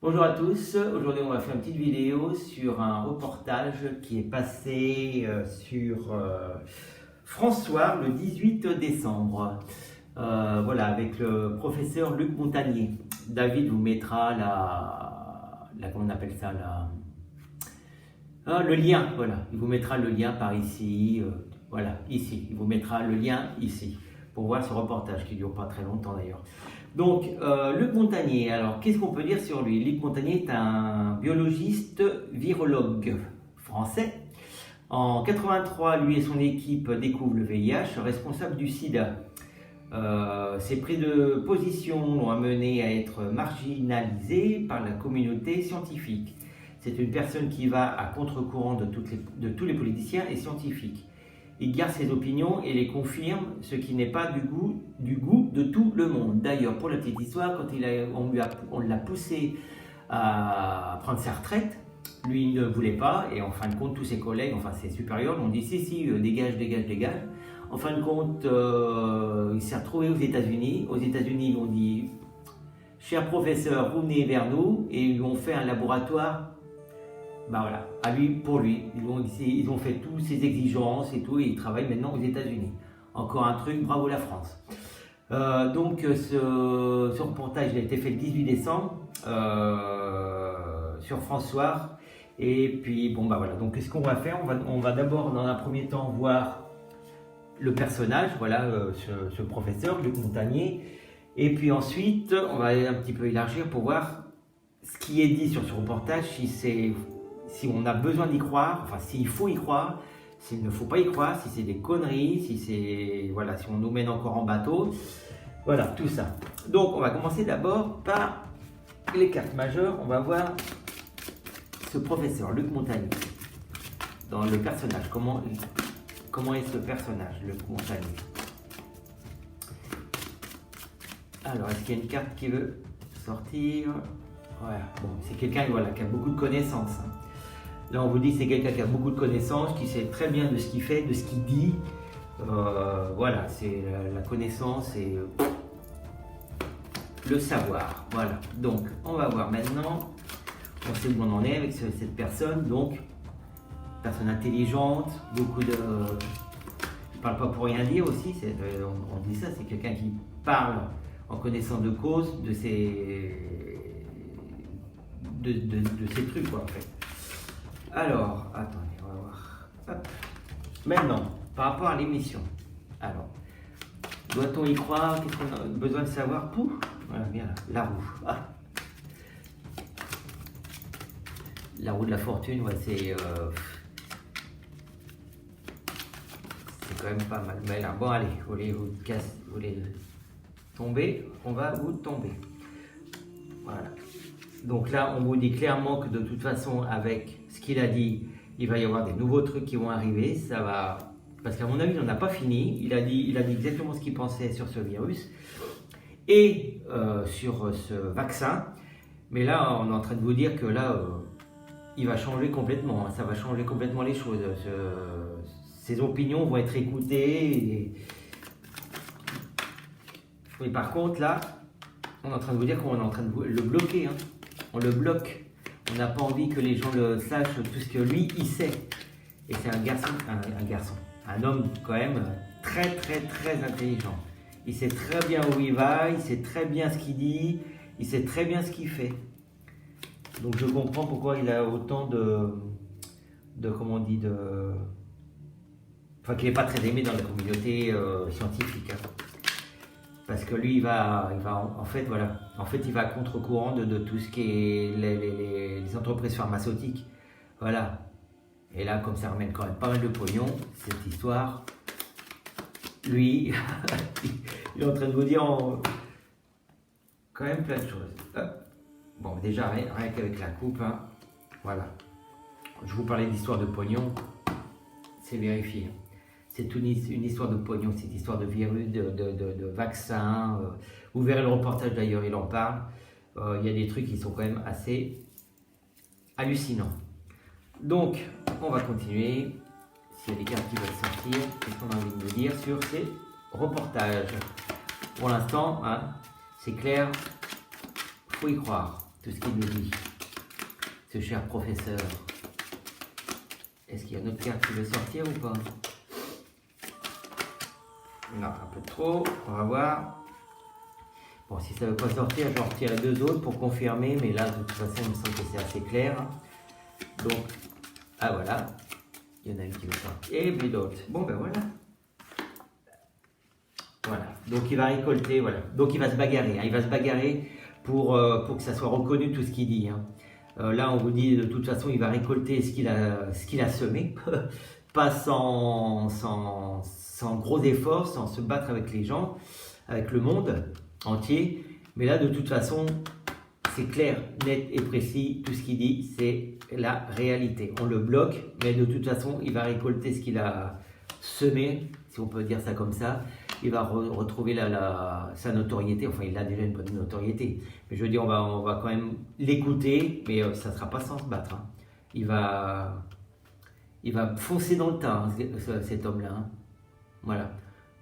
Bonjour à tous, aujourd'hui on va faire une petite vidéo sur un reportage qui est passé sur François le 18 décembre. Voilà, avec le professeur Luc Montagnier. David vous mettra comment on appelle ça, le lien, voilà, il vous mettra le lien par ici, voilà, ici, il vous mettra le lien ici, pour voir ce reportage qui ne dure pas très longtemps d'ailleurs. Donc, Luc Montagnier, alors qu'est-ce qu'on peut dire sur lui? Luc Montagnier est un biologiste virologue français. En 83, lui et son équipe découvrent le VIH, responsable du sida. Ses prises de position l'ont amené à être marginalisé par la communauté scientifique. C'est une personne qui va à contre-courant de tous les politiciens et scientifiques. Il garde ses opinions et les confirme, ce qui n'est pas du goût de tout le monde. D'ailleurs, pour la petite histoire, quand on l'a poussé à prendre sa retraite, lui il ne voulait pas, et en fin de compte, tous ses collègues, enfin ses supérieurs, lui ont dit si, dégage, dégage, dégage. En fin de compte, il s'est retrouvé aux États-Unis. Aux États-Unis, ils lui ont dit cher professeur, vous venez vers nous, et ils lui ont fait un laboratoire. Ben voilà, à lui, pour lui, ils ont fait toutes ces exigences et tout, et il travaille maintenant aux États-Unis. Encore un truc, bravo la France. Donc ce reportage il a été fait le 18 décembre sur François. Et puis bon bah voilà, donc qu'est-ce qu'on va faire? On va d'abord dans un premier temps voir le personnage, voilà, ce professeur, Luc Montagnier. Et puis ensuite, on va un petit peu élargir pour voir ce qui est dit sur ce reportage, si on a besoin d'y croire, enfin s'il faut y croire, s'il ne faut pas y croire, si c'est des conneries, si on nous mène encore en bateau, voilà, tout ça. Donc on va commencer d'abord par les cartes majeures. On va voir ce professeur, Luc Montagnier, dans le personnage. Comment est ce personnage, Luc Montagnier? Alors, est-ce qu'il y a une carte qui veut sortir? Voilà, bon, c'est quelqu'un qui a beaucoup de connaissances. Là, on vous dit que c'est quelqu'un qui a beaucoup de connaissances, qui sait très bien de ce qu'il fait, de ce qu'il dit. Voilà, c'est la connaissance et le savoir. Voilà, donc on va voir maintenant. On sait où on en est avec cette personne. Donc, personne intelligente, beaucoup de... Je parle pas pour rien dire aussi, on dit ça, c'est quelqu'un qui parle en connaissance de cause de ces trucs quoi en fait. Alors, attendez, on va voir. Hop. Maintenant, par rapport à l'émission. Alors, doit-on y croire? Qu'est-ce qu'on a besoin de savoir? Pouf, voilà, bien là, la roue. Ah. La roue de la fortune, ouais, c'est quand même pas mal. Mais là, bon, allez, vous voulez tomber, on va vous tomber. Voilà. Donc là, on vous dit clairement que de toute façon, avec ce qu'il a dit, il va y avoir des nouveaux trucs qui vont arriver. Ça va, parce qu'à mon avis, on n'a pas fini. Il a dit exactement ce qu'il pensait sur ce virus et sur ce vaccin. Mais là, on est en train de vous dire que là, il va changer complètement. Ça va changer complètement les choses. Ses opinions vont être écoutées. Mais par contre, là, on est en train de vous dire qu'on est en train de le bloquer. Hein. On le bloque. On n'a pas envie que les gens le sachent, tout ce que lui, il sait. Et c'est un homme quand même très, très, très intelligent. Il sait très bien où il va, il sait très bien ce qu'il dit, il sait très bien ce qu'il fait. Donc je comprends pourquoi il a autant enfin qu'il n'est pas très aimé dans la communauté scientifique. Hein. Parce que lui, il va à contre-courant de tout ce qui est les entreprises pharmaceutiques. Voilà. Et là, comme ça ramène quand même pas mal de pognon, cette histoire, lui, il est en train de vous dire quand même plein de choses. Bon, déjà, rien qu'avec la coupe, hein, voilà. Je vous parlais d'histoire de pognon, c'est vérifié. C'est une histoire de pognon, cette histoire de virus, de vaccin. Vous verrez le reportage d'ailleurs, il en parle. Il y a des trucs qui sont quand même assez hallucinants. Donc, on va continuer. S'il y a des cartes qui veulent sortir, qu'est-ce qu'on a envie de vous dire sur ces reportages? Pour l'instant, hein, c'est clair, faut y croire. tout ce qu'il nous dit, ce cher professeur. Est-ce qu'il y a une autre carte qui veut sortir ou pas? Non, un peu trop, on va voir. Bon, si ça ne veut pas sortir, je vais en retirer deux autres pour confirmer, mais là, de toute façon, il me semble que c'est assez clair. Donc, ah voilà, il y en a une qui veut sortir, et plus d'autres. Bon, ben voilà. Voilà, donc il va récolter, voilà. Donc il va se bagarrer, hein. Il va se bagarrer pour que ça soit reconnu tout ce qu'il dit. Hein. Là, on vous dit, de toute façon, il va récolter ce qu'il a semé, pas sans gros efforts, sans se battre avec les gens, avec le monde entier. Mais là, de toute façon, c'est clair, net et précis. Tout ce qu'il dit, c'est la réalité. On le bloque, mais de toute façon, il va récolter ce qu'il a semé, si on peut dire ça comme ça. Il va retrouver sa notoriété. Enfin, il a déjà une bonne notoriété. Mais je veux dire, on va quand même l'écouter, mais ça ne sera pas sans se battre. Hein. Il va foncer dans le tas, hein, cet homme-là. Hein. Voilà.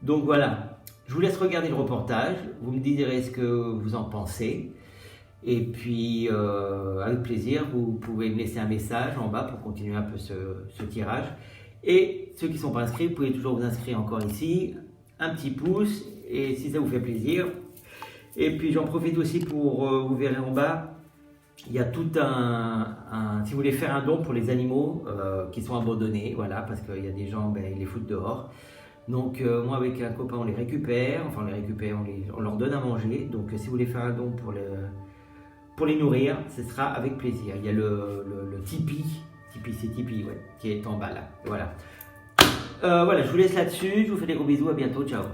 Donc voilà, je vous laisse regarder le reportage, vous me direz ce que vous en pensez, et puis avec plaisir, vous pouvez me laisser un message en bas pour continuer un peu ce tirage. Et ceux qui ne sont pas inscrits, vous pouvez toujours vous inscrire encore ici, un petit pouce, et si ça vous fait plaisir. Et puis j'en profite aussi pour, vous verrez en bas, il y a tout si vous voulez faire un don pour les animaux qui sont abandonnés, voilà, parce qu'il y a des gens, ben, ils les foutent dehors. Donc moi avec un copain on les récupère, enfin on les récupère, on leur donne à manger. Donc si vous voulez faire un don pour les nourrir, ce sera avec plaisir. Il y a le Tipeee, c'est Tipeee, ouais, qui est en bas là. Voilà. Voilà, je vous laisse là-dessus, je vous fais des gros bisous, à bientôt, ciao.